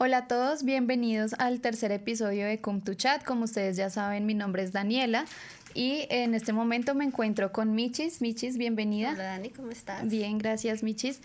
Hola a todos, bienvenidos al tercer episodio de Come to Chat. Como ustedes ya saben, mi nombre es Daniela y en este momento me encuentro con Michis. Michis, bienvenida. Hola Dani, ¿cómo estás? Bien, gracias Michis.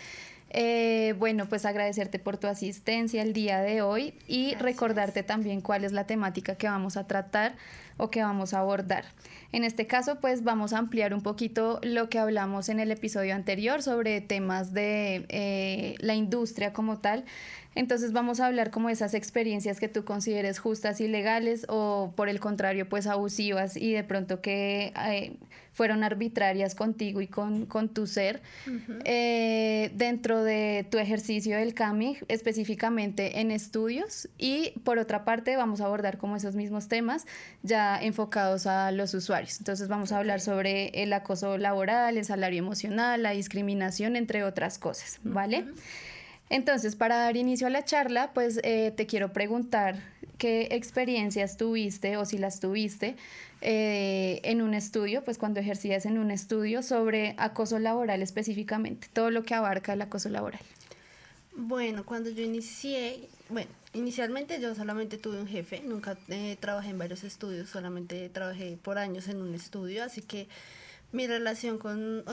Bueno, pues agradecerte por tu asistencia el día de hoy y Gracias. Recordarte también cuál es la temática que vamos a tratar o que vamos a abordar. En este caso, pues vamos a ampliar un poquito lo que hablamos en el episodio anterior sobre temas de la industria como tal. Entonces vamos a hablar como esas experiencias que tú consideres justas y legales o por el contrario pues abusivas y de pronto que fueron arbitrarias contigo y con tu ser dentro de tu ejercicio del CAMIG, específicamente en estudios, y por otra parte vamos a abordar como esos mismos temas ya enfocados a los usuarios. Entonces vamos a hablar sobre el acoso laboral, el salario emocional, la discriminación, entre otras cosas, ¿vale? Entonces, para dar inicio a la charla, pues te quiero preguntar qué experiencias tuviste o si las tuviste en un estudio, pues cuando ejercías en un estudio sobre acoso laboral específicamente, todo lo que abarca el acoso laboral. Bueno, cuando yo inicialmente yo solamente tuve un jefe, nunca trabajé en varios estudios, solamente trabajé por años en un estudio, así que mi relación con,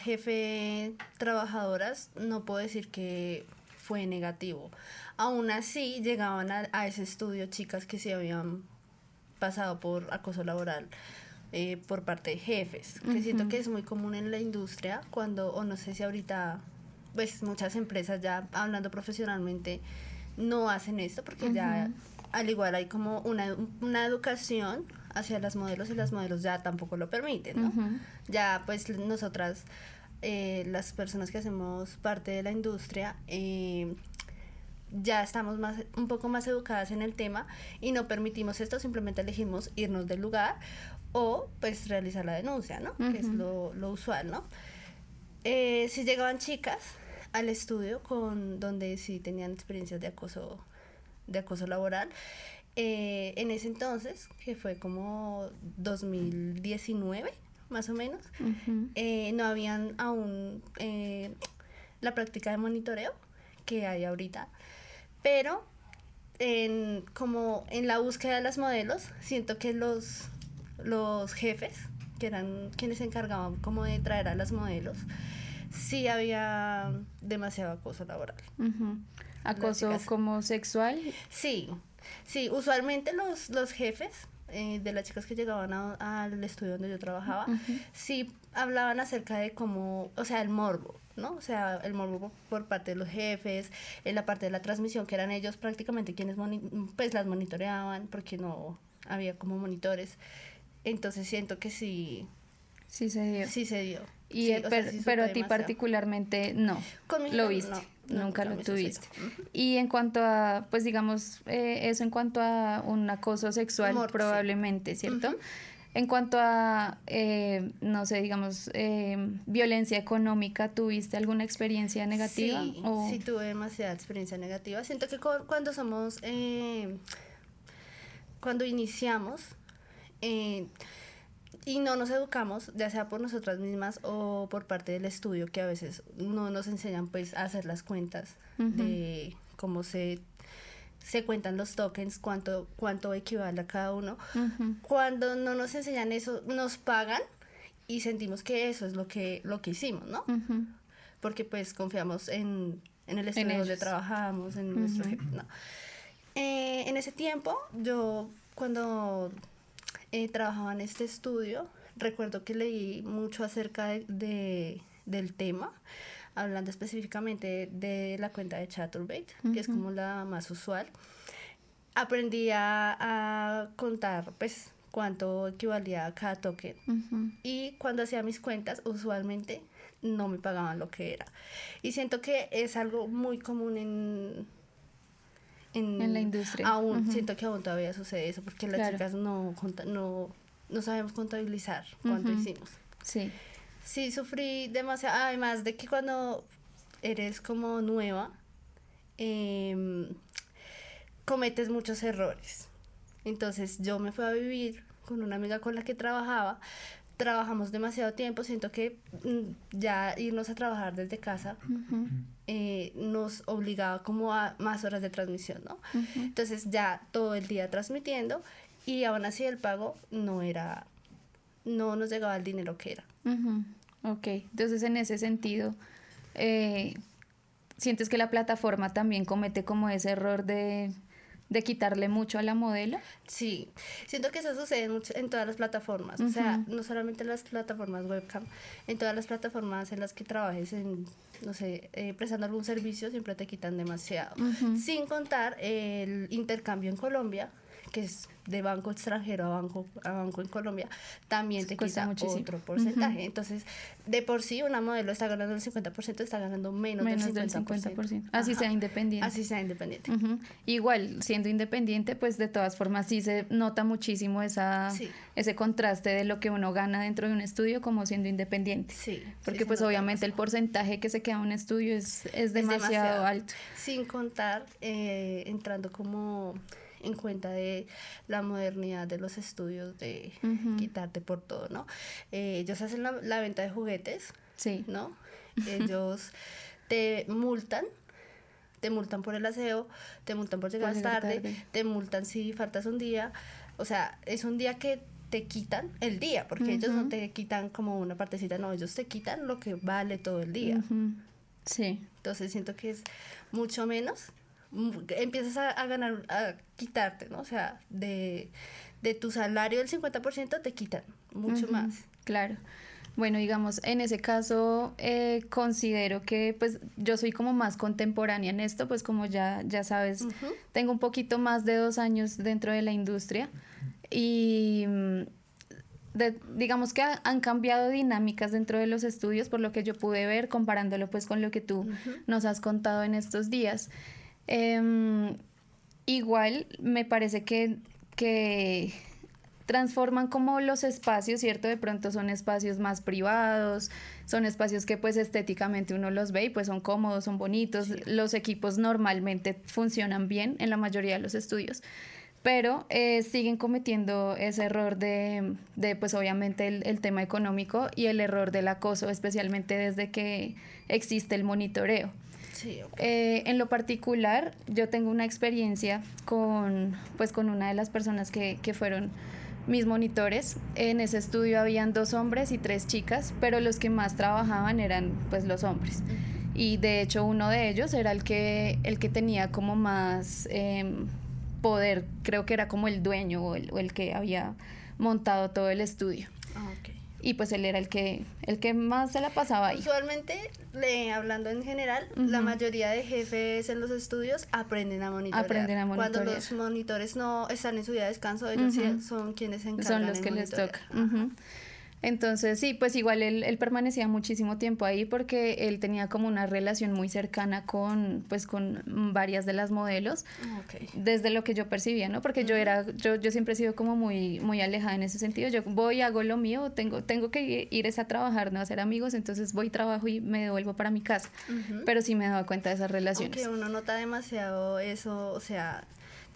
jefe, trabajadoras, no puedo decir que fue negativo. Aún así, llegaban a ese estudio chicas que sí habían pasado por acoso laboral por parte de jefes, que siento que es muy común en la industria cuando, o no sé si ahorita, pues muchas empresas ya hablando profesionalmente no hacen esto porque ya al igual hay como una educación hacia las modelos y las modelos ya tampoco lo permiten, ¿no? Ya pues nosotras, las personas que hacemos parte de la industria, ya estamos un poco más educadas en el tema y no permitimos esto, simplemente elegimos irnos del lugar o pues realizar la denuncia, ¿no? Que es lo usual, ¿no? Si llegaban chicas al estudio donde sí tenían experiencias de acoso laboral, en ese entonces, que fue como 2019 más o menos, no habían aún la práctica de monitoreo que hay ahorita, pero como en la búsqueda de las modelos, siento que los jefes, que eran quienes se encargaban como de traer a las modelos, sí había demasiado acoso laboral. ¿Acoso como sexual? Sí, usualmente los jefes de las chicas que llegaban al estudio donde yo trabajaba, sí hablaban acerca de cómo, o sea, el morbo, ¿no? O sea, el morbo por parte de los jefes, en la parte de la transmisión, que eran ellos prácticamente quienes pues las monitoreaban, porque no había como monitores. Entonces siento que sí. Sí se dio. Sí se dio. Y, sí, pero a ti particularmente no. Con mi lo jefe, viste, no, nunca lo tuviste. sucedió. Y en cuanto a, pues digamos, eso en cuanto a un acoso sexual, probablemente, sí. ¿cierto? En cuanto a, no sé, digamos, violencia económica, ¿tuviste alguna experiencia negativa? Sí, sí tuve demasiada experiencia negativa. Siento que cuando somos, cuando iniciamos, y no nos educamos, ya sea por nosotras mismas o por parte del estudio, que a veces no nos enseñan pues a hacer las cuentas de cómo se cuentan los tokens, cuánto equivale a cada uno. Cuando no nos enseñan eso, nos pagan y sentimos que eso es lo que hicimos, ¿no? Porque pues confiamos en el estudio donde trabajamos, en nuestro jefe, ¿no? En ese tiempo, yo cuando trabajaba en este estudio, recuerdo que leí mucho acerca del tema, hablando específicamente de la cuenta de Chaturbate, que es como la más usual. Aprendí a contar pues cuánto equivalía a cada token, y cuando hacía mis cuentas usualmente no me pagaban lo que era, y siento que es algo muy común en la industria. Aún siento que aún todavía sucede eso, porque las chicas no sabemos contabilizar cuánto hicimos. Sí, sufrí demasiado, además de que cuando eres como nueva, cometes muchos errores. Entonces yo me fui a vivir con una amiga con la que trabajaba, trabajamos demasiado tiempo, siento que ya irnos a trabajar desde casa nos obligaba como a más horas de transmisión, ¿no? Entonces ya todo el día transmitiendo y aún así el pago no nos llegaba el dinero que era. Ok, entonces en ese sentido, ¿sientes que la plataforma también comete como ese error de quitarle mucho a la modelo? Sí, siento que eso sucede en todas las plataformas, o sea, no solamente en las plataformas webcam, en todas las plataformas en las que trabajes no sé, prestando algún servicio, siempre te quitan demasiado. Sin contar el intercambio en Colombia, que es de banco extranjero a banco en Colombia, también te quita muchísimo. Otro porcentaje. Entonces, de por sí, una modelo está ganando el 50%, está ganando menos del 50%. Así sea independiente. Así sea independiente. Igual, siendo independiente, pues de todas formas sí se nota muchísimo ese contraste de lo que uno gana dentro de un estudio como siendo independiente. Sí. Porque pues obviamente el porcentaje que se queda en un estudio es demasiado alto. Sin contar, entrando como en cuenta de la modernidad de los estudios, de quitarte por todo, ¿no? Ellos hacen la venta de juguetes, ¿no? Ellos te multan por el aseo, te multan por llegar tarde, te multan si faltas un día, o sea, es un día que te quitan el día, porque ellos no te quitan como una partecita, no, ellos te quitan lo que vale todo el día. Sí. Entonces siento que es mucho menos, empiezas a ganar, a quitarte, ¿no? O sea, de tu salario el 50% te quitan mucho más. Claro. Bueno, digamos, en ese caso considero que pues yo soy como más contemporánea en esto, pues como ya sabes, tengo un poquito más de 2 años dentro de la industria y digamos que han cambiado dinámicas dentro de los estudios por lo que yo pude ver comparándolo pues con lo que tú nos has contado en estos días. Igual me parece que transforman como los espacios, ¿cierto? De pronto son espacios más privados, son espacios que pues estéticamente uno los ve y pues son cómodos, son bonitos, los equipos normalmente funcionan bien en la mayoría de los estudios, pero siguen cometiendo ese error de pues obviamente el tema económico y el error del acoso, especialmente desde que existe el monitoreo. Sí, okay. En lo particular, yo tengo una experiencia con una de las personas que fueron mis monitores. En ese estudio habían 2 hombres y 3 chicas, pero los que más trabajaban eran pues los hombres. Y de hecho uno de ellos era el que tenía como más poder, creo que era como el dueño o el que había montado todo el estudio. Okay. Y pues él era el que más se la pasaba ahí. Usualmente, hablando en general, la mayoría de jefes en los estudios aprenden a monitorear. Cuando los monitores no están en su día de descanso, ellos son quienes se encargan. Son los que les toca. Entonces sí, pues igual él permanecía muchísimo tiempo ahí porque él tenía como una relación muy cercana con varias de las modelos, desde lo que yo percibía, ¿no? Porque yo siempre he sido como muy, muy alejada en ese sentido. Yo voy, hago lo mío, tengo que ir a trabajar, no a hacer amigos, entonces voy, trabajo y me devuelvo para mi casa. Pero sí me daba cuenta de esas relaciones. Aunque uno nota demasiado eso, o sea,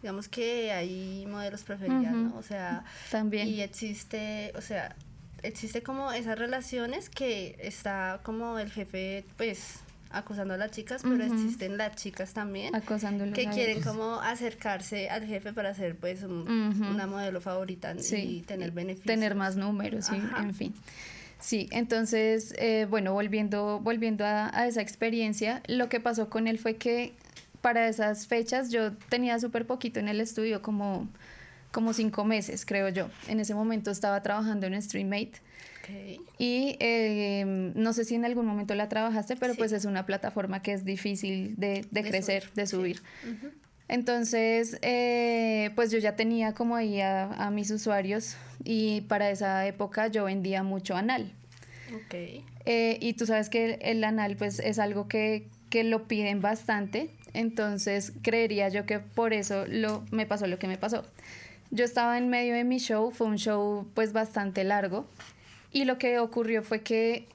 digamos que hay modelos preferidos, ¿no? O sea, también. Y existe como esas relaciones que está como el jefe pues acosando a las chicas, pero existen las chicas también que quieren como acercarse al jefe para ser pues una modelo favorita y tener beneficios. Tener más números, en fin. Sí, entonces, bueno, volviendo a esa experiencia, lo que pasó con él fue que para esas fechas yo tenía súper poquito en el estudio, como 5 meses, creo yo. En ese momento estaba trabajando en StreamMate. Y no sé si en algún momento la trabajaste, pero pues es una plataforma que es difícil de crecer, de subir. Entonces, pues yo ya tenía como ahí a mis usuarios y para esa época yo vendía mucho anal. Y tú sabes que el anal pues es algo que lo piden bastante, entonces creería yo que por eso me pasó lo que me pasó. Yo estaba en medio de mi show, fue un show pues bastante largo y lo que ocurrió fue que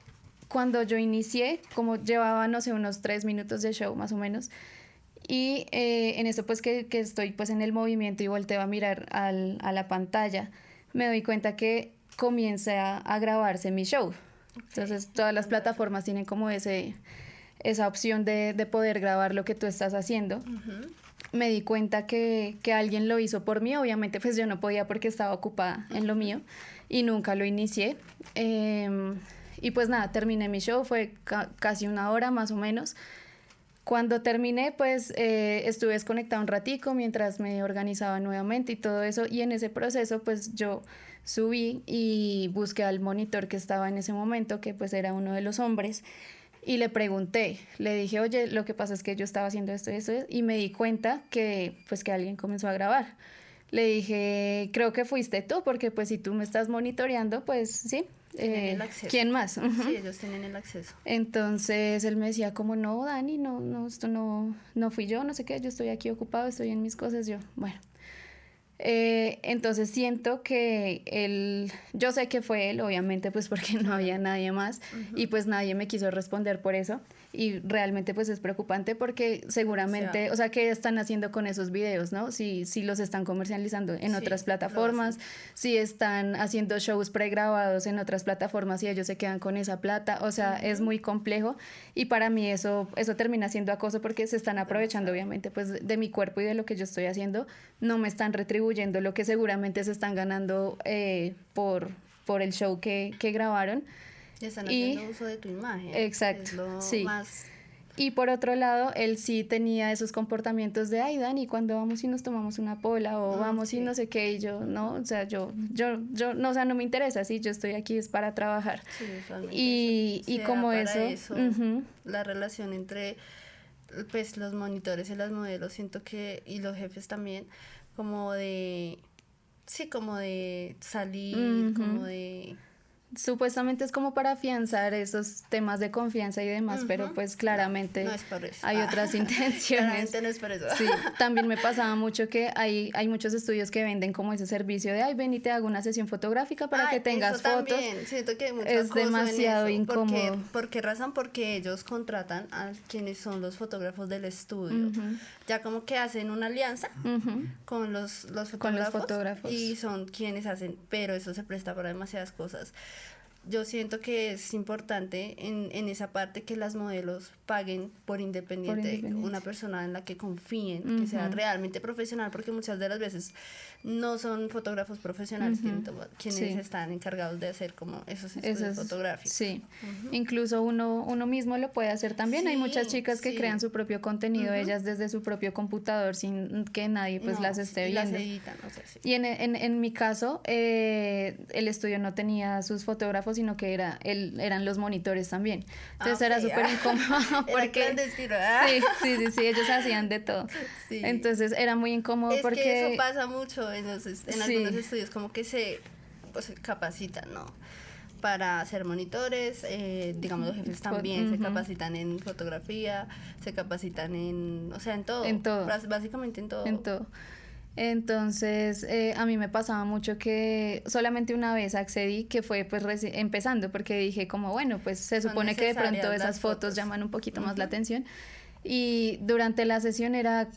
cuando yo inicié, como llevaba no sé unos 3 minutos de show más o menos, y en eso pues que estoy pues en el movimiento y volteo a mirar a la pantalla, me doy cuenta que comience a grabarse mi show. Entonces todas las plataformas tienen como esa opción de poder grabar lo que tú estás haciendo. Me di cuenta que alguien lo hizo por mí, obviamente pues yo no podía porque estaba ocupada en lo mío y nunca lo inicié. Y pues nada, terminé mi show, fue casi 1 hora más o menos. Cuando terminé, pues estuve desconectada un ratico mientras me organizaba nuevamente y todo eso. Y en ese proceso, pues yo subí y busqué al monitor que estaba en ese momento, que pues era uno de los hombres. Y le pregunté, le dije, oye, lo que pasa es que yo estaba haciendo esto y esto, y me di cuenta que pues que alguien comenzó a grabar. Le dije, creo que fuiste tú, porque pues si tú me estás monitoreando, pues sí. Tienen el acceso. ¿Quién más? Sí, ellos tienen el acceso. Entonces él me decía como, no, Dani, no, esto no fui yo, no sé qué, yo estoy aquí ocupado, estoy en mis cosas, yo, bueno. Entonces siento que yo sé que fue él, obviamente, pues porque no había nadie más y pues nadie me quiso responder por eso y realmente pues es preocupante porque seguramente, o sea, ¿qué están haciendo con esos videos, no? Si los están comercializando en otras plataformas, si están haciendo shows pregrabados en otras plataformas y ellos se quedan con esa plata, o sea, es muy complejo y para mí eso termina siendo acoso porque se están aprovechando obviamente pues de mi cuerpo y de lo que yo estoy haciendo, no me están retribuyendo lo que seguramente se están ganando por el show que grabaron. Y están haciendo uso de tu imagen. Exacto, es lo sí. más... Y por otro lado, él sí tenía esos comportamientos de, ay, Dani, cuando vamos y nos tomamos una pola o vamos y no sé qué, y yo, no, o sea, yo no, o sea, no me interesa, sí, yo estoy aquí es para trabajar. Sí, usualmente y como eso la relación entre, pues, los monitores y las modelos, siento que, y los jefes también, como de, sí, como de salir, como de... Supuestamente es como para afianzar esos temas de confianza y demás, pero pues claramente no es por eso. hay otras intenciones. Claramente no es por eso. Sí, también me pasaba mucho que hay muchos estudios que venden como ese servicio de, ay, ven y te hago una sesión fotográfica para que tengas eso fotos. También. Siento que hay mucho es acoso demasiado en eso. incómodo. ¿Por qué razón? Porque ellos contratan a quienes son los fotógrafos del estudio. Ya como que hacen una alianza con los fotógrafos y son quienes hacen, pero eso se presta para demasiadas cosas. Yo siento que es importante en esa parte que las modelos paguen por independiente una persona en la que confíen, que sea realmente profesional, porque muchas de las veces no son fotógrafos profesionales quienes están encargados de hacer como esos estudios fotográficos. Sí, incluso uno mismo lo puede hacer también. Hay muchas chicas que crean su propio contenido, ellas desde su propio computador sin que nadie pues las esté viendo. Las editan, o sea, sí. Y en mi caso, el estudio no tenía sus fotógrafos, sino que eran los monitores también. Entonces era súper incómodo porque sí, ellos hacían de todo. Sí. Entonces era muy incómodo porque que eso pasa mucho en algunos estudios, como que se capacitan, ¿no? Para ser monitores, digamos los jefes también se capacitan en fotografía, se capitan en todo. En todo. Básicamente en todo. En todo. Entonces a mí me pasaba mucho que solamente una vez accedí, que fue pues empezando, porque dije como bueno, pues se supone que de pronto esas fotos llaman un poquito más la atención. Y durante la sesión era,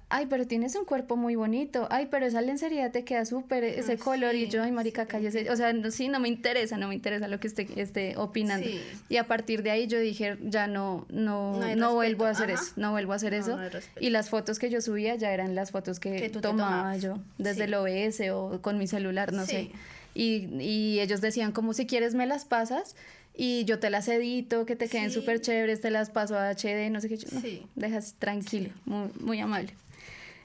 ay, pero tienes un cuerpo muy bonito, ay, pero esa lencería te queda súper, ese color, y yo, ay, marica, cállese, o sea, no me interesa lo que esté opinando. Sí. Y a partir de ahí yo dije, ya no vuelvo a hacer eso, no vuelvo a hacer eso. Y las fotos que yo subía ya eran las fotos que tomaba yo desde el OBS o con mi celular, no sé. Y ellos decían como, si quieres me las pasas y yo te las edito, que te queden súper chéveres, te las paso a HD, no sé qué. No, dejas tranquilo, muy, muy amable.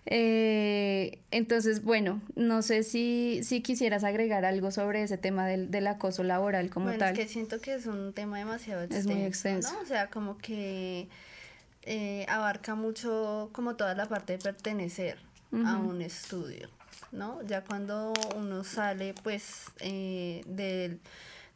Entonces, bueno, no sé si quisieras agregar algo sobre ese tema del acoso laboral como tal. Bueno, es que siento que es un tema demasiado extenso. Es muy extenso, ¿no? O sea, como que abarca mucho como toda la parte de pertenecer a un estudio, ¿no? Ya cuando uno sale, pues,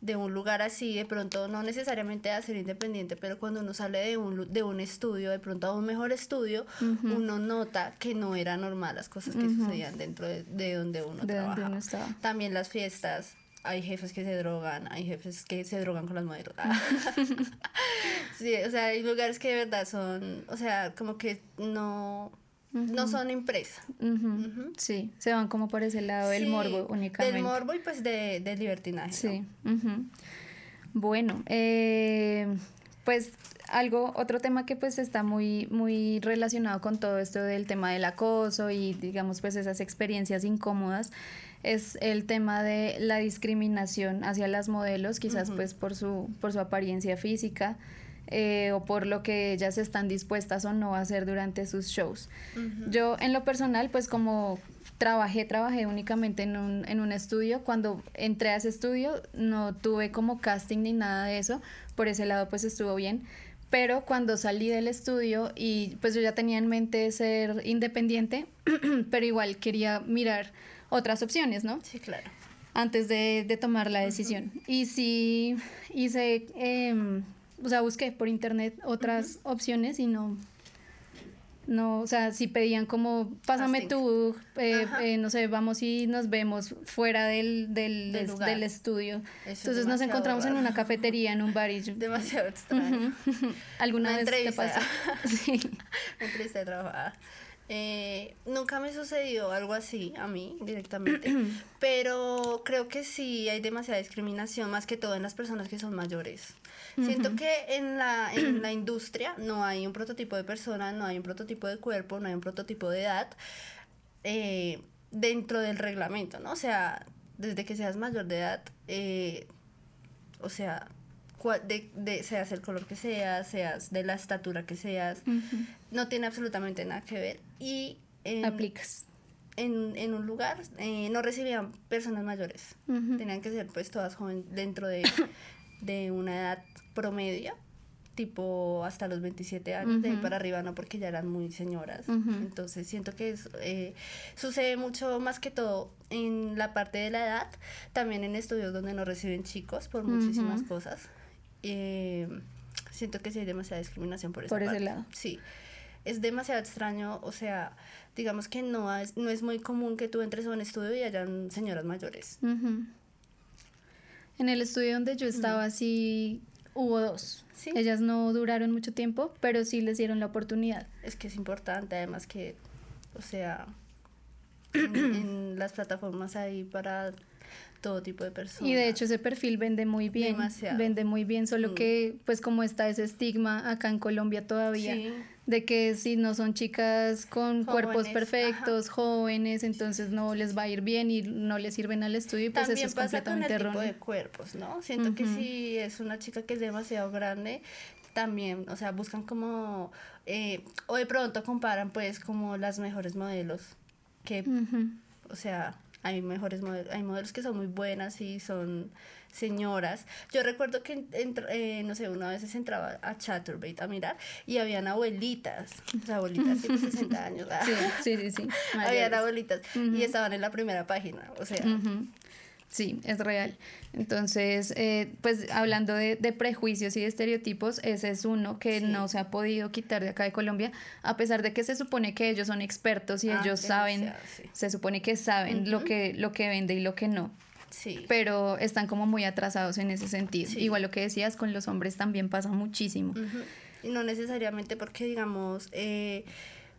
de un lugar así, de pronto no necesariamente a ser independiente, pero cuando uno sale de un estudio, de pronto a un mejor estudio, uno nota que no era normal las cosas que sucedían dentro de donde uno trabajaba. También las fiestas, hay jefes que se drogan, hay jefes que se drogan con las modelos. Sí, o sea, hay lugares que de verdad son, o sea, como que no no son impresas. Sí, se van como por ese lado del morbo únicamente. Del morbo y pues del libertinaje. Sí. ¿No? Bueno, pues otro tema que pues está muy, muy relacionado con todo esto del tema del acoso y digamos pues esas experiencias incómodas es el tema de la discriminación hacia las modelos, quizás pues por su apariencia física o por lo que ellas están dispuestas o no a hacer durante sus shows. Yo en lo personal pues como trabajé únicamente en un estudio. Cuando entré a ese estudio no tuve como casting ni nada de eso, por ese lado pues estuvo bien, pero cuando salí del estudio y pues yo ya tenía en mente ser independiente, pero igual quería mirar otras opciones, ¿no? Sí, claro. Antes de tomar la decisión. Y sí hice, o sea, busqué por internet otras opciones y no, o sea, si pedían como, pásame tú, no sé, vamos y nos vemos fuera del estudio. Entonces nos encontramos en una cafetería, en un bar y yo... Demasiado extraño. ¿Alguna una vez entrevista. te pasó? Sí. Una entrevista de trabajo. Nunca me sucedió algo así a mí directamente, pero creo que sí hay demasiada discriminación, más que todo en las personas que son mayores. Siento que en la industria no hay un prototipo de persona, no hay un prototipo de cuerpo, no hay un prototipo de edad dentro del reglamento, ¿no? O sea, desde que seas mayor de edad, o sea, seas el color que seas de la estatura que seas, no tiene absolutamente nada que ver. Y aplicas. En un lugar no recibían personas mayores, tenían que ser pues todas jóvenes dentro de una edad promedio, tipo hasta los 27 años, de ahí para arriba no, porque ya eran muy señoras. Entonces siento que sucede mucho, más que todo en la parte de la edad, también en estudios donde no reciben chicos por muchísimas cosas. Siento que sí hay demasiada discriminación por esa parte. Ese lado. Sí, es demasiado extraño, o sea, digamos que no es muy común que tú entres a un estudio y hayan señoras mayores. En el estudio donde yo estaba sí hubo 2. ¿Sí? Ellas no duraron mucho tiempo, pero sí les dieron la oportunidad. Es que es importante, además que, o sea, en las plataformas hay para todo tipo de personas. Y de hecho ese perfil vende muy bien. Demasiado. Vende muy bien, solo que pues como está ese estigma acá en Colombia todavía, de que si no son chicas con cuerpos perfectos, jóvenes, entonces no les va a ir bien y no les sirven al estudio, y pues también eso es completamente erróneo. erróneo. También pasa con el tipo de cuerpos, ¿no? Siento que si es una chica que es demasiado grande, también, o sea, buscan como, o de pronto comparan pues como las mejores modelos, que, o sea... Hay modelos que son muy buenas y son señoras. Yo recuerdo que, no sé, una vez entraba a Chaturbate a mirar y habían abuelitas, o sea, abuelitas de 60 años. Sí. Habían abuelitas y estaban en la primera página, o sea... Sí, es real. Entonces, pues hablando de prejuicios y de estereotipos, ese es uno que no se ha podido quitar de acá de Colombia, a pesar de que se supone que ellos son expertos y ellos saben, se supone que saben lo que vende y lo que no. Sí. Pero están como muy atrasados en ese sentido. Sí. Igual lo que decías, con los hombres también pasa muchísimo. Y no necesariamente porque, digamos...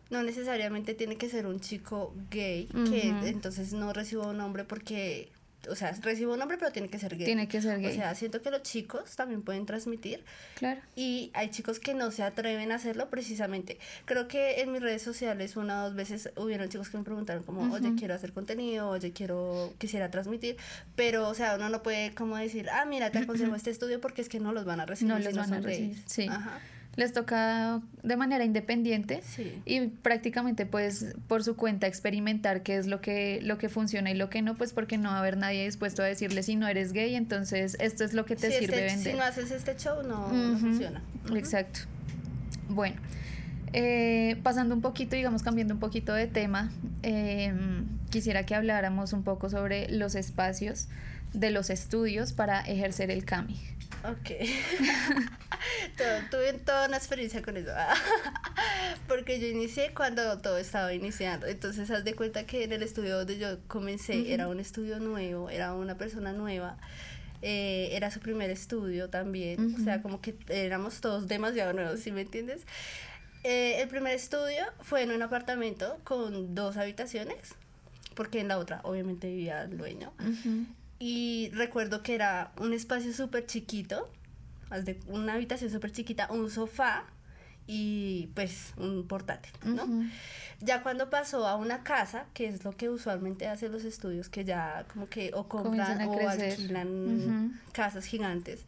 no necesariamente tiene que ser un chico gay, que entonces no reciba un hombre porque... O sea, recibo un hombre, pero tiene que ser gay. Tiene que ser gay. O sea, siento que los chicos también pueden transmitir. Claro. Y hay chicos que no se atreven a hacerlo precisamente. Creo que en mis redes sociales 1 o 2 veces hubieron chicos que me preguntaron como, oye, quiero hacer contenido, oye, quisiera transmitir. Pero, o sea, uno no puede como decir, mira, te aconsejo este estudio porque es que no los van a recibir. No los van a recibir, sí. Les toca de manera independiente y prácticamente pues por su cuenta experimentar qué es lo que funciona y lo que no, pues porque no va a haber nadie dispuesto a decirle si no eres gay, entonces esto es lo que te sirve vender. Si no haces este show no funciona. Exacto. Bueno, pasando un poquito, digamos cambiando un poquito de tema, quisiera que habláramos un poco sobre los espacios de los estudios para ejercer el CAMI. Ok. Tuve toda una experiencia con eso. Porque yo inicié cuando todo estaba iniciando. Entonces, haz de cuenta que en el estudio donde yo comencé era un estudio nuevo, era una persona nueva. Era su primer estudio también. O sea, como que éramos todos demasiado nuevos, ¿sí me entiendes? El primer estudio fue en un apartamento con 2 habitaciones, porque en la otra obviamente vivía el dueño. Y recuerdo que era un espacio súper chiquito, una habitación súper chiquita, un sofá y pues un portátil, ¿no? Ya cuando pasó a una casa, que es lo que usualmente hacen los estudios, que ya como que o compran o alquilan casas gigantes.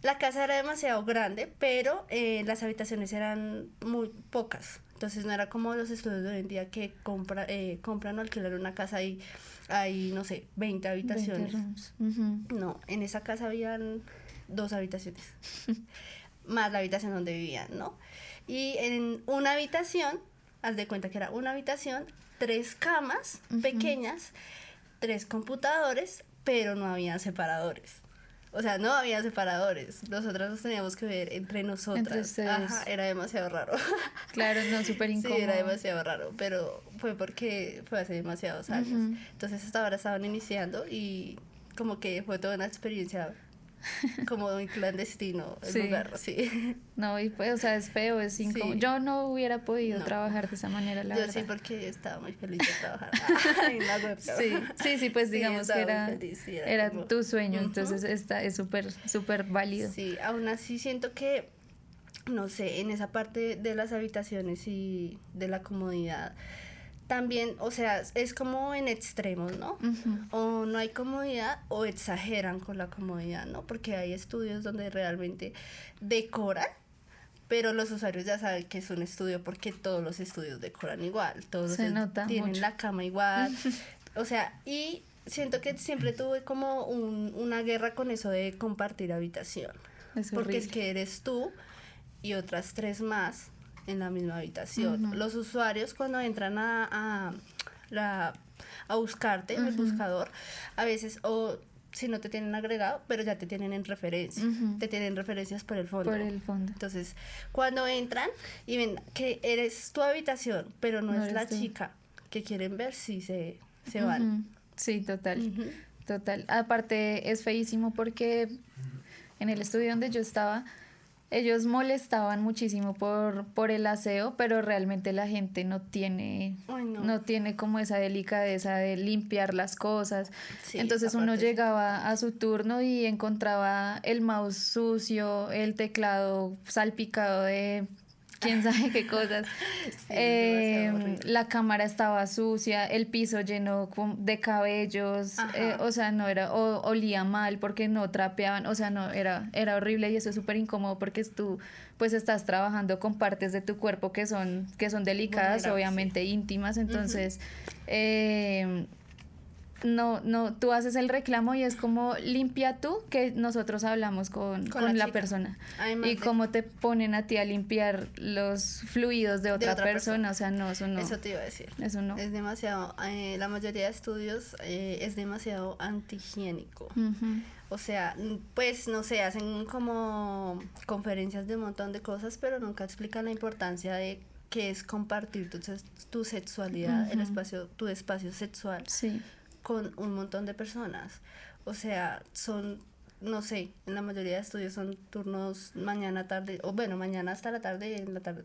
La casa era demasiado grande, pero las habitaciones eran muy pocas. Entonces no era como los estudios de hoy en día que compran o alquilan una casa y hay, no sé, 20 habitaciones. 20 No, en esa casa habían 2 habitaciones. Más la habitación donde vivían, ¿no? Y en una habitación, haz de cuenta que era una habitación, 3 camas pequeñas, 3 computadores, pero no había separadores. O sea, no había separadores. Nosotras nos teníamos que ver entre nosotras. Entre ustedes. Ajá, era demasiado raro. Claro, no, súper incómodo. Sí, era demasiado raro, pero fue porque fue hace demasiados años. Entonces hasta ahora estaban iniciando y como que fue toda una experiencia como muy clandestino el lugar, sí. No, y pues, o sea, es feo, es incómodo. Sí. Yo no hubiera podido trabajar de esa manera, la verdad. Yo sí, porque estaba muy feliz de trabajar en la webcam. Sí, pues Sí, digamos que era, feliz, sí, era como, tu sueño, entonces es súper válido. Sí, aún así siento que, no sé, en esa parte de las habitaciones y de la comodidad, también, o sea, es como en extremos, ¿no? O no hay comodidad o exageran con la comodidad, ¿no? Porque hay estudios donde realmente decoran, pero los usuarios ya saben que es un estudio porque todos los estudios decoran igual, todos tienen mucho. la cama igual, o sea, y siento que siempre tuve como una guerra con eso de compartir habitación, porque es que eres tú y otras 3 más en la misma habitación. Los usuarios cuando entran a buscarte en el buscador, a veces o si no te tienen agregado, pero ya te tienen en referencia, te tienen referencias por el fondo. Por el fondo. Entonces, cuando entran y ven que eres tu habitación, pero no es la chica que quieren ver, sí se van. Sí, total. Total. Aparte es feísimo porque en el estudio donde yo estaba, ellos molestaban muchísimo por el aseo, pero realmente la gente no tiene como esa delicadeza de limpiar las cosas. Sí, entonces uno llegaba a su turno y encontraba el mouse sucio, el teclado salpicado de quién sabe qué cosas. La cámara estaba sucia, el piso lleno de cabellos, o sea, no era, olía mal porque no trapeaban, o sea, no, era horrible y eso es súper incómodo porque tú pues estás trabajando con partes de tu cuerpo que son delicadas, obviamente íntimas, entonces no, tú haces el reclamo y es como limpia tú, que nosotros hablamos con la persona. Y cómo te ponen a ti a limpiar los fluidos de otra persona, o sea, no, eso no. Eso te iba a decir. Eso no. Es demasiado, la mayoría de estudios es demasiado antihigiénico. O sea, pues no sé, hacen como conferencias de un montón de cosas, pero nunca explican la importancia de qué es compartir tu sexualidad, tu espacio sexual. Sí. Con un montón de personas. O sea, son, no sé, en la mayoría de estudios son turnos mañana, tarde, o bueno, mañana hasta la tarde, en la tarde,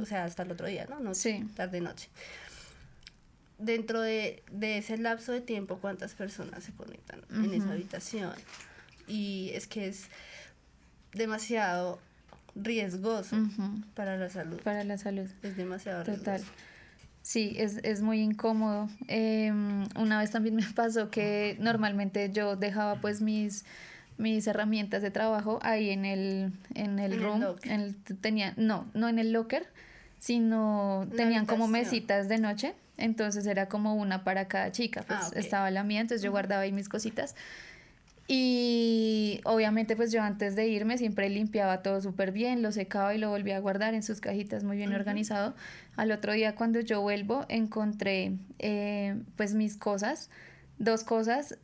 o sea, hasta el otro día, ¿no? Noche, tarde, noche. Dentro de ese lapso de tiempo, ¿cuántas personas se conectan en esa habitación? Y es que es demasiado riesgoso para la salud. Para la salud. Es demasiado riesgoso. Total. Sí, es muy incómodo. Una vez también me pasó que normalmente yo dejaba pues mis herramientas de trabajo ahí en el room. No en el locker, sino tenían como mesitas de noche. Entonces era como una para cada chica. Pues estaba la mía, entonces yo guardaba ahí mis cositas. Y obviamente pues yo antes de irme siempre limpiaba todo súper bien, lo secaba y lo volvía a guardar en sus cajitas muy bien organizado. Al otro día cuando yo vuelvo encontré pues mis cosas, 2 cosas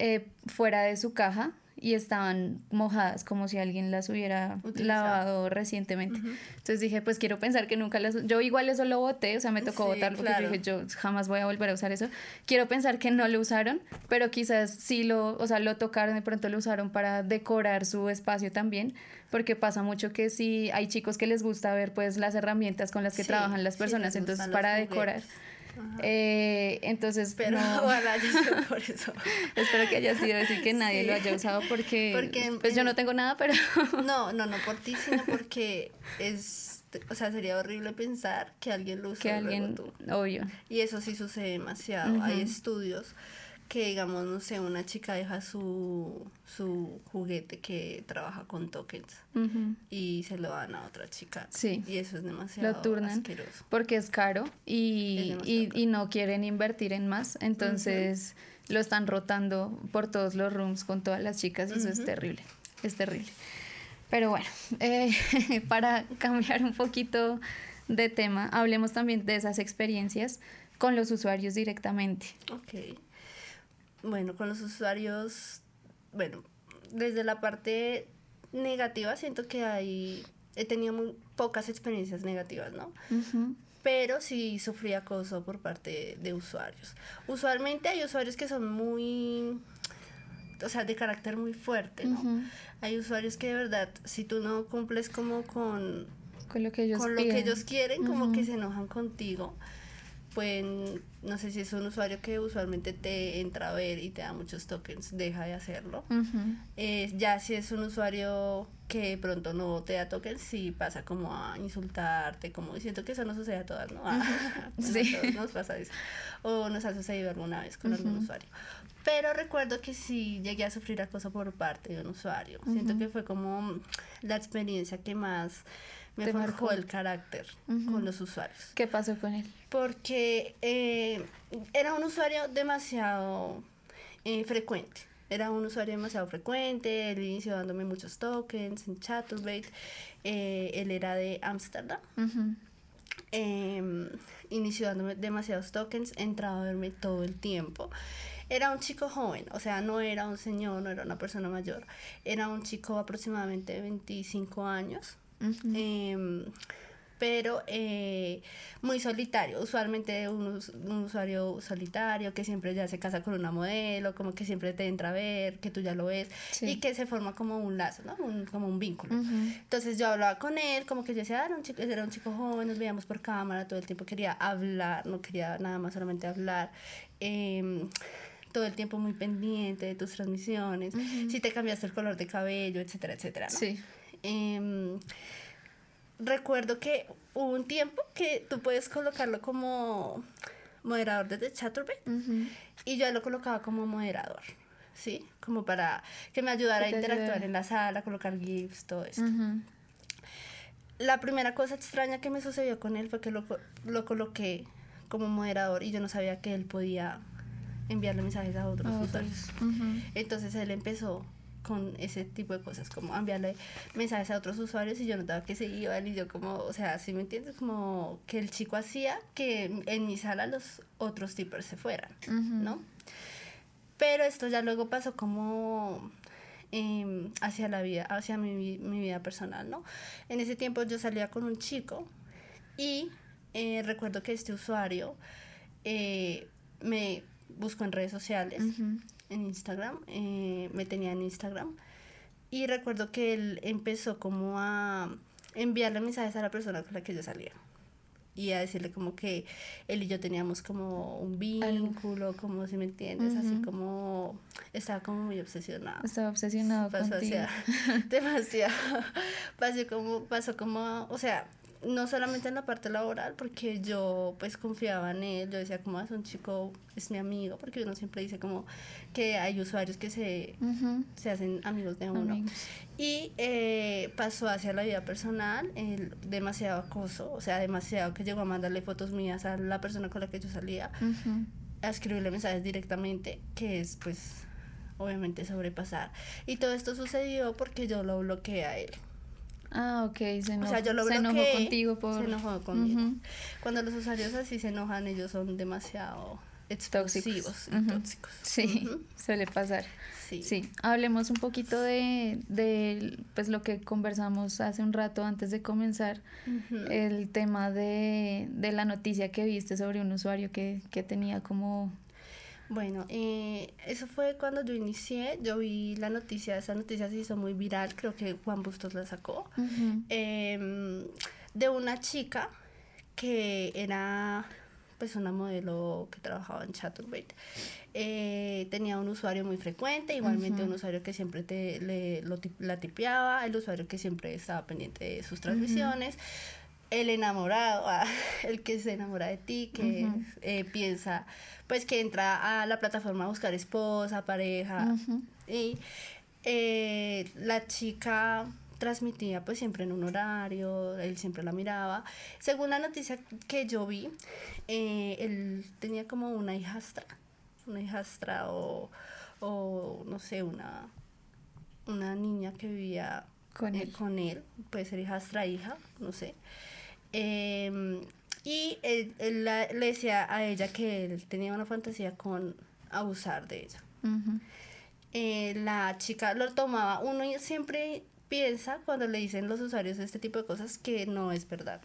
fuera de su caja y estaban mojadas como si alguien las hubiera lavado recientemente. Entonces dije, pues quiero pensar que nunca las... Yo igual eso lo boté, o sea, me tocó botarlo porque yo dije, yo jamás voy a volver a usar eso. Quiero pensar que no lo usaron, pero quizás sí lo tocaron, de pronto lo usaron para decorar su espacio también, porque pasa mucho que sí hay chicos que les gusta ver pues las herramientas con las que trabajan las personas, entonces para decorar. Entonces pero no, ojalá haya sido por eso. Espero que haya sido decir que nadie lo haya usado porque pues yo no tengo nada, pero no por ti, sino porque o sea, sería horrible pensar que alguien lo usó que alguien, tú. Obvio. Y eso sí sucede demasiado. Hay estudios que, digamos, no sé, una chica deja su juguete que trabaja con tokens y se lo dan a otra chica. Sí. Y eso es demasiado lo turnan asqueroso. Porque es caro y no quieren invertir en más, entonces lo están rotando por todos los rooms con todas las chicas y eso es terrible, es terrible. Pero bueno, para cambiar un poquito de tema, hablemos también de esas experiencias con los usuarios directamente. Ok. Bueno, con los usuarios, bueno, desde la parte negativa siento que he tenido muy pocas experiencias negativas, ¿no? Pero sí sufrí acoso por parte de usuarios. Usualmente hay usuarios que son muy, o sea, de carácter muy fuerte, ¿no? Hay usuarios que de verdad, si tú no cumples como con lo que ellos quieren, como que se enojan contigo. Pues no sé si es un usuario que usualmente te entra a ver y te da muchos tokens, deja de hacerlo. Ya si es un usuario que de pronto no te da tokens, sí pasa como a insultarte, como siento que eso no sucede a todas, ¿no? Sí. A todos nos pasa eso. O nos ha sucedido alguna vez con algún usuario. Pero recuerdo que sí llegué a sufrir acoso por parte de un usuario. Siento que fue como la experiencia que más me forjó el carácter con los usuarios. ¿Qué pasó con él? Porque era un usuario demasiado frecuente. Era un usuario demasiado frecuente. Él inició dándome muchos tokens en Chaturbate. Él era de Ámsterdam. Inició dándome demasiados tokens. Entraba a verme todo el tiempo. Era un chico joven, o sea, no era un señor, no era una persona mayor. Era un chico aproximadamente de 25 años. Pero muy solitario, usualmente un usuario solitario que siempre ya se casa con una modelo, como que siempre te entra a ver, que tú ya lo ves, y que se forma como un lazo, ¿no? Como un vínculo. Entonces yo hablaba con él, como que yo decía, era un chico joven, nos veíamos por cámara, todo el tiempo quería hablar, no quería nada más solamente hablar. Todo el tiempo muy pendiente de tus transmisiones, si te cambiaste el color de cabello, etcétera, etcétera, ¿no? Sí. Recuerdo que hubo un tiempo que tú puedes colocarlo como moderador desde Chaturbate y yo lo colocaba como moderador, ¿sí? Como para que me ayudara a interactuar en la sala, colocar GIFs, todo esto. La primera cosa extraña que me sucedió con él fue que lo coloqué como moderador y yo no sabía que él podía enviarle mensajes a otros usuarios. Entonces él empezó con ese tipo de cosas, como enviarle mensajes a otros usuarios y yo notaba que se iban y yo como, o sea, ¿sí me entiendes? Como que el chico hacía que en mi sala los otros tipers se fueran, ¿no? Pero esto ya luego pasó como hacia mi vida personal, ¿no? En ese tiempo yo salía con un chico y recuerdo que este usuario me buscó en redes sociales, en Instagram, me tenía en Instagram y recuerdo que él empezó como a enviarle mensajes a la persona con la que yo salía y a decirle como que él y yo teníamos como un vínculo, como si me entiendes, así como estaba como muy obsesionado. Estaba obsesionado contigo. Demasiado. Pasó como, o sea, no solamente en la parte laboral, porque yo pues confiaba en él, yo decía como es un chico, es mi amigo, porque uno siempre dice como que hay usuarios que se hacen amigos de uno. Y pasó hacia la vida personal, demasiado acoso, o sea, demasiado que llegó a mandarle fotos mías a la persona con la que yo salía, a escribirle mensajes directamente, que es pues obviamente sobrepasar. Y todo esto sucedió porque yo lo bloqueé a él. Ah, ok, se enojó contigo por... Se enojó conmigo. Cuando los usuarios así se enojan, ellos son demasiado explosivos y tóxicos. Sí, suele pasar. Sí, hablemos un poquito de pues lo que conversamos hace un rato antes de comenzar, el tema de la noticia que viste sobre un usuario que tenía como... Bueno, eso fue cuando yo inicié, yo vi la noticia, esa noticia se hizo muy viral, creo que Juan Bustos la sacó, de una chica que era pues una modelo que trabajaba en Chaturbate. Tenía un usuario muy frecuente, igualmente un usuario que siempre la tipeaba, el usuario que siempre estaba pendiente de sus transmisiones, el enamorado, el que se enamora de ti, que piensa, pues que entra a la plataforma a buscar esposa, pareja, y la chica transmitía pues siempre en un horario, él siempre la miraba. Según la noticia que yo vi, él tenía como una hijastra o no sé, una niña que vivía con él, puede ser hijastra, hija, no sé. Y él le decía a ella que él tenía una fantasía con abusar de ella. La chica lo tomaba, uno siempre piensa cuando le dicen los usuarios este tipo de cosas que no es verdad.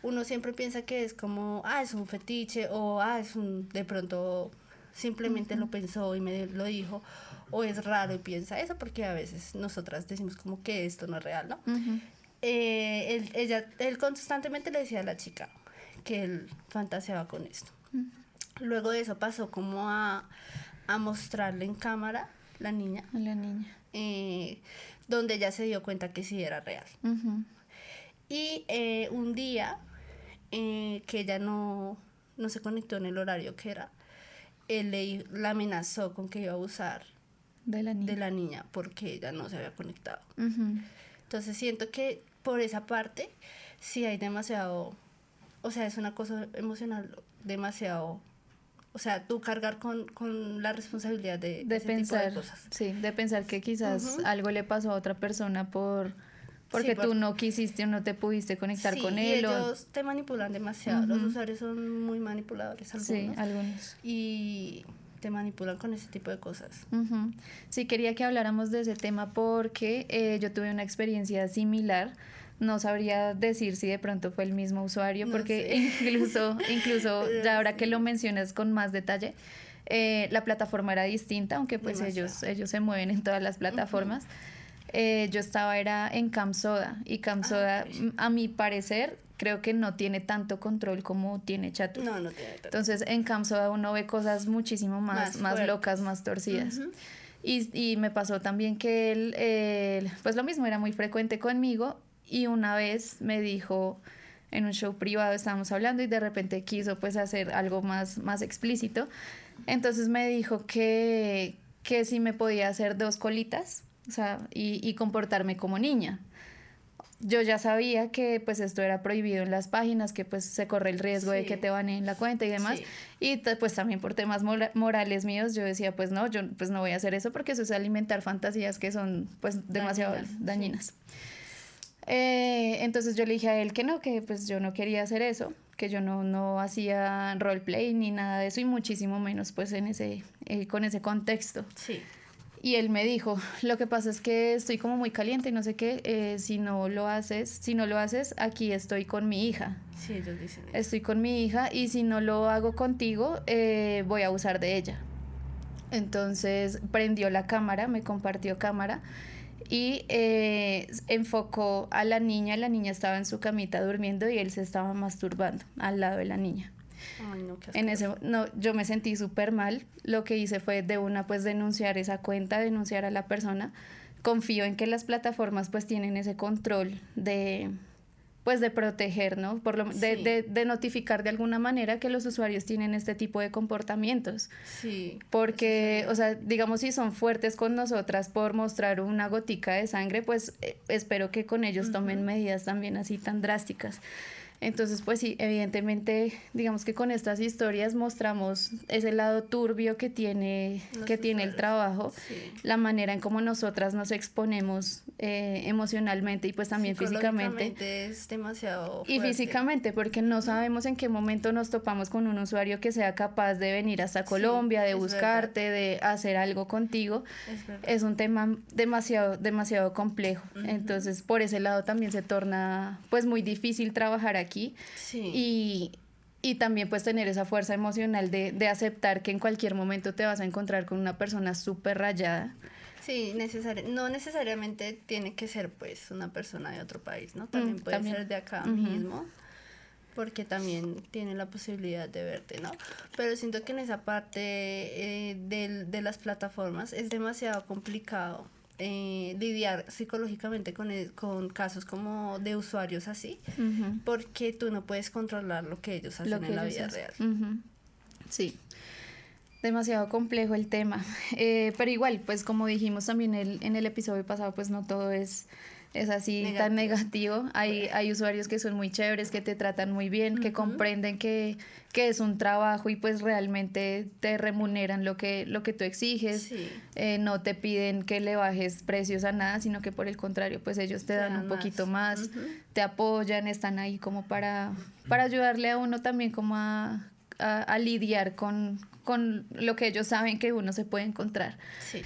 Uno siempre piensa que es como, es un fetiche o de pronto simplemente lo pensó y me lo dijo, o es raro y piensa eso, porque a veces nosotras decimos como que esto no es real, ¿no? Él constantemente le decía a la chica que él fantaseaba con esto. Luego de eso pasó como a mostrarle en cámara la niña. Donde ella se dio cuenta que sí era real. Y un día que ella no se conectó en el horario que era, él la amenazó con que iba a abusar de la niña porque ella no se había conectado. Entonces siento que por esa parte sí hay demasiado, o sea, es una cosa emocional demasiado, o sea, tú cargar con la responsabilidad de ese pensar, tipo de cosas. Sí, de pensar que quizás algo le pasó a otra persona porque tú no quisiste o no te pudiste conectar con él. Sí, ellos te manipulan demasiado. Los usuarios son muy manipuladores, algunos. Sí, algunos. Y te manipulan con ese tipo de cosas. Sí, quería que habláramos de ese tema porque yo tuve una experiencia similar. No sabría decir si de pronto fue el mismo usuario, porque incluso ya ahora que lo mencionas con más detalle, la plataforma era distinta, aunque pues ellos se mueven en todas las plataformas. Yo era en Camsoda, y Camsoda, a mi parecer, creo que no tiene tanto control como tiene Chatur. No tiene tanto. Entonces, en Camsoda uno ve cosas muchísimo más locas, más torcidas. Y me pasó también que él, pues lo mismo, era muy frecuente conmigo, y una vez me dijo, en un show privado estábamos hablando, y de repente quiso pues hacer algo más explícito. Entonces me dijo que si me podía hacer 2 colitas, o sea, y comportarme como niña. Yo ya sabía que pues esto era prohibido en las páginas, que pues se corre el riesgo de que te baneen la cuenta y demás. Y pues también por temas morales míos yo decía, pues no, yo pues no voy a hacer eso, porque eso es alimentar fantasías que son pues demasiado dañinas. Entonces yo le dije a él que no, que pues yo no quería hacer eso, que yo no hacía roleplay ni nada de eso, y muchísimo menos pues con ese contexto. Y él me dijo, lo que pasa es que estoy como muy caliente y no sé qué, si no lo haces, aquí estoy con mi hija. Sí, ellos dicen eso. Estoy con mi hija, y si no lo hago contigo, voy a abusar de ella. Entonces prendió la cámara, me compartió cámara, y enfocó a la niña estaba en su camita durmiendo, y él se estaba masturbando al lado de la niña. Ay, no, yo me sentí súper mal. Lo que hice fue de una pues denunciar esa cuenta, denunciar a la persona. Confío en que las plataformas pues tienen ese control de proteger, ¿no? De notificar de alguna manera que los usuarios tienen este tipo de comportamientos. Porque, o sea, digamos, si son fuertes con nosotras por mostrar una gotica de sangre, pues espero que con ellos tomen medidas también así tan drásticas. Entonces, pues sí, evidentemente, digamos que con estas historias mostramos ese lado turbio que tiene el trabajo, sí. la manera en cómo nosotras nos exponemos emocionalmente y pues también físicamente. Es demasiado fuerte. Y físicamente, porque no sabemos en qué momento nos topamos con un usuario que sea capaz de venir hasta Colombia, de buscarte, de hacer algo contigo. Es un tema demasiado, demasiado complejo. Entonces, por ese lado también se torna pues muy difícil trabajar aquí. Sí. Y también pues tener esa fuerza emocional de aceptar que en cualquier momento te vas a encontrar con una persona súper rayada. Sí, no necesariamente tiene que ser pues una persona de otro país, ¿no? También puede ser de acá mismo, porque también tiene la posibilidad de verte, ¿no? Pero siento que en esa parte de las plataformas es demasiado complicado lidiar psicológicamente con casos como de usuarios así, porque tú no puedes controlar lo que ellos hacen en la vida real. Sí. Demasiado complejo el tema, pero igual, pues como dijimos también en el episodio pasado, pues no todo es así tan negativo. Hay usuarios que son muy chéveres, que te tratan muy bien, que comprenden que es un trabajo y pues realmente te remuneran lo que tú exiges. Sí. No te piden que le bajes precios a nada, sino que por el contrario, pues ellos te dan un poquito más, te apoyan, están ahí como para ayudarle a uno también como a lidiar con lo que ellos saben que uno se puede encontrar. Sí.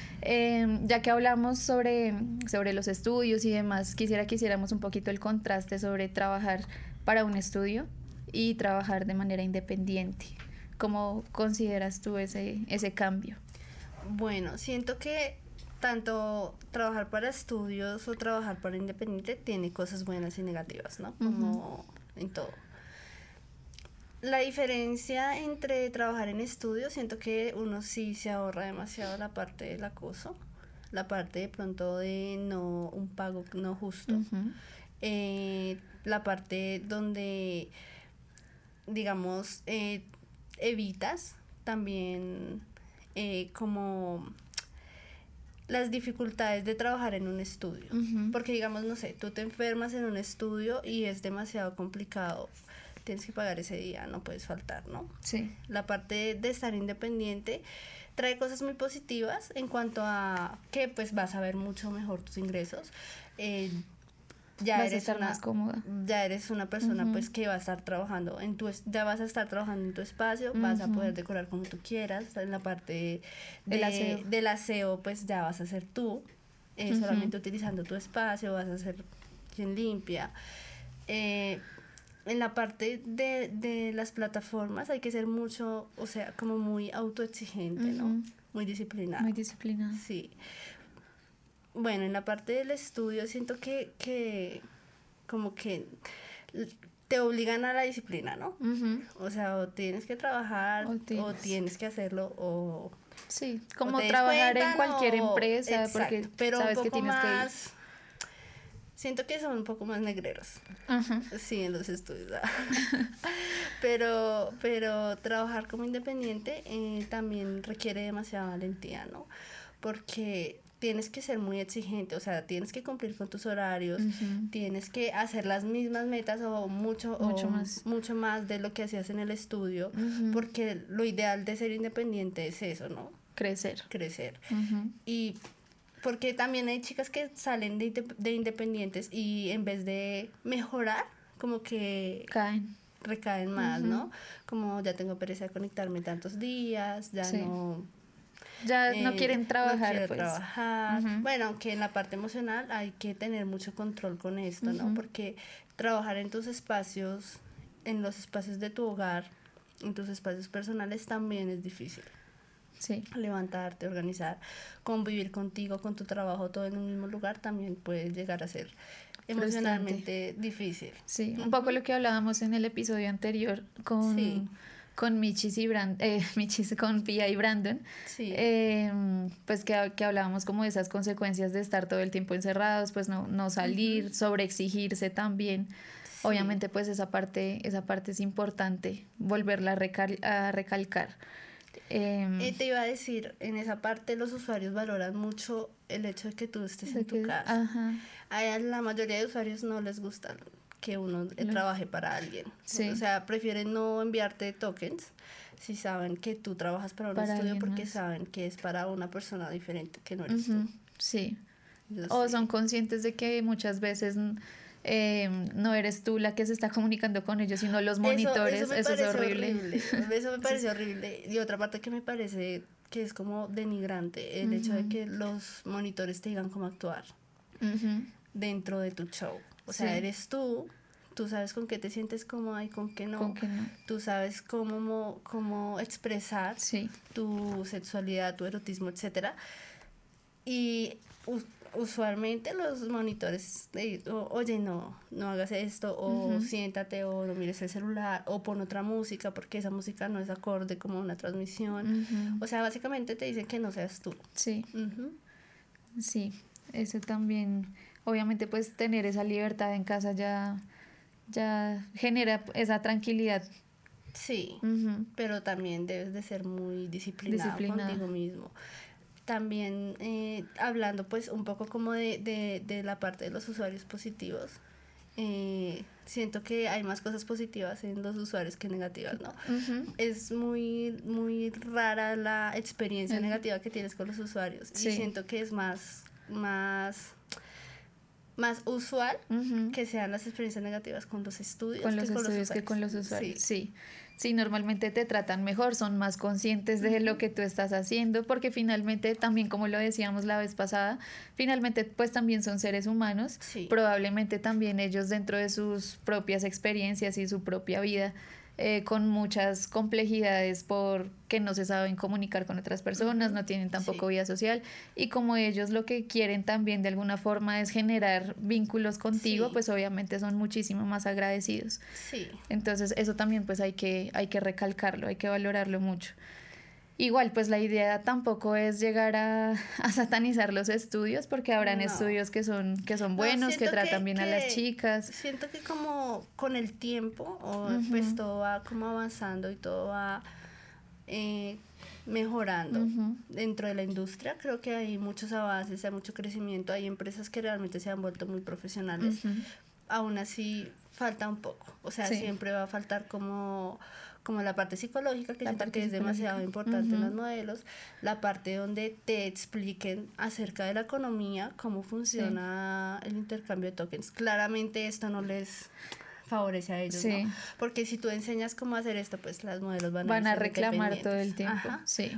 Ya que hablamos sobre los estudios y demás, quisiera que hiciéramos un poquito el contraste sobre trabajar para un estudio y trabajar de manera independiente. ¿Cómo consideras tú ese cambio? Bueno, siento que tanto trabajar para estudios o trabajar para independiente tiene cosas buenas y negativas, ¿no? Como en todo. La diferencia entre trabajar en estudio, siento que uno sí se ahorra demasiado la parte del acoso, la parte de pronto de un pago no justo, la parte donde, digamos, evitas también como las dificultades de trabajar en un estudio, porque digamos, no sé, tú te enfermas en un estudio y es demasiado complicado. Tienes que pagar ese día, no puedes faltar, ¿no? Sí. La parte de estar independiente trae cosas muy positivas en cuanto a que pues vas a ver mucho mejor tus ingresos. Ya vas a estar más cómoda. Ya eres una persona pues que va a estar trabajando ya vas a estar trabajando en tu espacio, vas a poder decorar como tú quieras. En la parte del aseo pues ya vas a ser tú, solamente utilizando tu espacio, vas a ser quien limpia. En la parte de las plataformas hay que ser mucho, o sea, como muy autoexigente, ¿no? Muy disciplinado. Muy disciplinado. Sí. Bueno, en la parte del estudio siento que como que te obligan a la disciplina, ¿no? O sea, o tienes que trabajar, o tienes que hacerlo, o... Sí, como trabajar en cualquier empresa, exacto, porque pero sabes un poco que tienes más, que ir. Siento que son un poco más negreros. Sí, en los estudios. pero trabajar como independiente también requiere demasiada valentía, ¿no? Porque tienes que ser muy exigente, o sea, tienes que cumplir con tus horarios, tienes que hacer las mismas metas o mucho más de lo que hacías en el estudio, porque lo ideal de ser independiente es eso, ¿no? Crecer. Y porque también hay chicas que salen de independientes y en vez de mejorar, como que recaen más, ¿no? Como ya tengo pereza de conectarme tantos días, ya no quieren trabajar, no quiero trabajar. Bueno, aunque en la parte emocional hay que tener mucho control con esto, ¿no? Porque trabajar en tus espacios, en los espacios de tu hogar, en tus espacios personales también es difícil. Sí. Levantarte, organizar, convivir contigo, con tu trabajo, todo en un mismo lugar también puede llegar a ser emocionalmente difícil. Sí, un poco lo que hablábamos en el episodio anterior con Michis con Pia y Brandon, pues que hablábamos como de esas consecuencias de estar todo el tiempo encerrados, pues no salir, sobreexigirse también. Sí. Obviamente pues esa parte es importante volverla a recalcar. Te iba a decir, en esa parte los usuarios valoran mucho el hecho de que tú estés en tu casa. A la mayoría de usuarios no les gusta que uno trabaje para alguien. Sí. O sea, prefieren no enviarte tokens si saben que tú trabajas para un estudio, porque más saben que es para una persona diferente que no eres tú. Sí. O son conscientes de que muchas veces no eres tú la que se está comunicando con ellos, sino los monitores. Eso es horrible. Eso me parece horrible. Y otra parte que me parece que es como denigrante, el hecho de que los monitores te digan cómo actuar dentro de tu show. O sea, eres tú sabes con qué te sientes cómoda y con qué no. Tú sabes cómo expresar tu sexualidad, tu erotismo, etcétera. Y usualmente los monitores oye, no hagas esto, o siéntate, o no mires el celular, o pon otra música porque esa música no es acorde como una transmisión. O sea, básicamente te dicen que no seas tú. Sí. Sí, eso también, obviamente pues tener esa libertad en casa ya genera esa tranquilidad. Sí, pero también debes de ser muy disciplinado contigo mismo. También hablando pues un poco como de la parte de los usuarios positivos, siento que hay más cosas positivas en los usuarios que negativas, ¿no? Es muy, muy rara la experiencia negativa que tienes con los usuarios, y siento que es más usual que sean las experiencias negativas con los estudios, que con los usuarios. Sí, normalmente te tratan mejor, son más conscientes de lo que tú estás haciendo, porque finalmente también, como lo decíamos la vez pasada, finalmente pues también son seres humanos, probablemente también ellos dentro de sus propias experiencias y su propia vida, con muchas complejidades porque no se saben comunicar con otras personas, no tienen tampoco vida social, y como ellos lo que quieren también de alguna forma es generar vínculos contigo, pues obviamente son muchísimo más agradecidos. Entonces eso también pues hay que recalcarlo, hay que valorarlo mucho. Igual, pues la idea tampoco es llegar a satanizar los estudios, porque habrán estudios que son buenos, que tratan bien a las chicas. Siento que como con el tiempo, pues todo va como avanzando y todo va mejorando dentro de la industria. Creo que hay muchos avances, hay mucho crecimiento, hay empresas que realmente se han vuelto muy profesionales. Aún así falta un poco, o sea, siempre va a faltar como la parte psicológica, que siento que es demasiado importante en los modelos, la parte donde te expliquen acerca de la economía, cómo funciona el intercambio de tokens. Claramente esto no les favorece a ellos, ¿no? Porque si tú enseñas cómo hacer esto, pues las modelos van a reclamar todo el tiempo.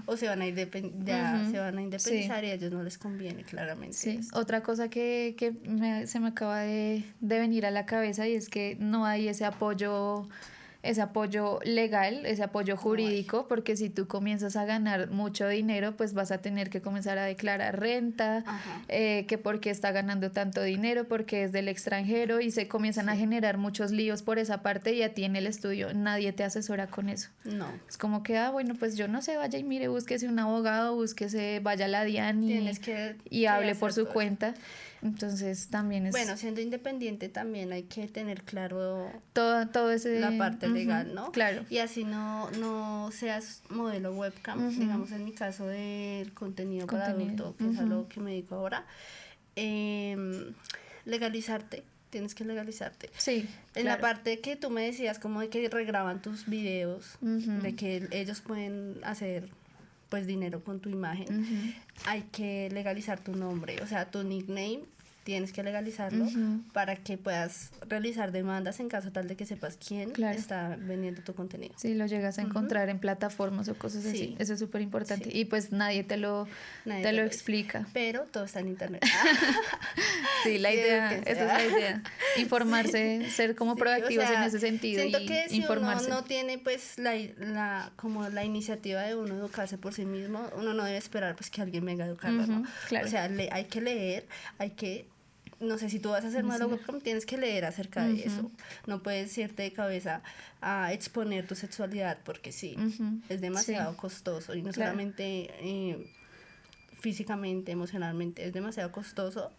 O se van a independizar y a ellos no les conviene, claramente. Otra cosa que se me acaba de venir a la cabeza, y es que no hay ese apoyo legal, ese apoyo jurídico, porque si tú comienzas a ganar mucho dinero, pues vas a tener que comenzar a declarar renta, que por qué está ganando tanto dinero, porque es del extranjero, y se comienzan a generar muchos líos por esa parte, y a ti en el estudio nadie te asesora con eso. No. Es como que, bueno, pues yo no sé, vaya y mire, búsquese un abogado, vaya a la DIAN y hable por su cuenta. Entonces también es... Bueno, siendo independiente también hay que tener claro todo ese... la parte legal, ¿no? Claro. Y así no seas modelo webcam, digamos en mi caso del contenido para adulto, que es a lo que me dedico ahora. Legalizarte, tienes que legalizarte. En la parte que tú me decías, como de que regraban tus videos, de que ellos pueden hacer pues dinero con tu imagen, hay que legalizar tu nombre, o sea, tu nickname tienes que legalizarlo para que puedas realizar demandas en caso tal de que sepas quién está vendiendo tu contenido. Sí, lo llegas a encontrar en plataformas o cosas así, eso es súper importante, y pues nadie te lo explica. Pero todo está en internet. Sí, esa es la idea, informarse, ser como proactivos en ese sentido. Siento y que si informarse. uno no tiene pues como la iniciativa de uno educarse por sí mismo, uno no debe esperar pues que alguien venga a educarlo, ¿no? O sea, hay que leer, no sé, si tú vas a hacer modelo webcam, tienes que leer acerca de eso. No puedes irte de cabeza a exponer tu sexualidad porque es demasiado costoso, y no solamente físicamente, emocionalmente, es demasiado costoso.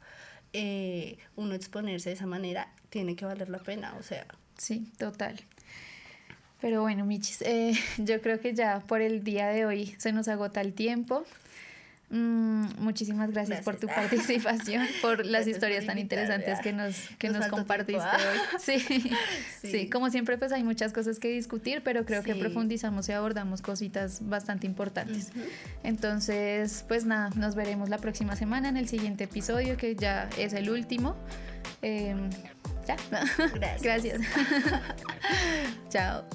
Uno exponerse de esa manera tiene que valer la pena, o sea. Sí, total. Pero bueno, Michis, yo creo que ya por el día de hoy se nos agota el tiempo. Muchísimas gracias por tu participación, por las historias tan interesantes que nos compartiste hoy. Sí, como siempre pues hay muchas cosas que discutir, pero creo que profundizamos y abordamos cositas bastante importantes. Entonces, pues nada, nos veremos la próxima semana en el siguiente episodio, que ya es el último. Ya. Gracias. Chao.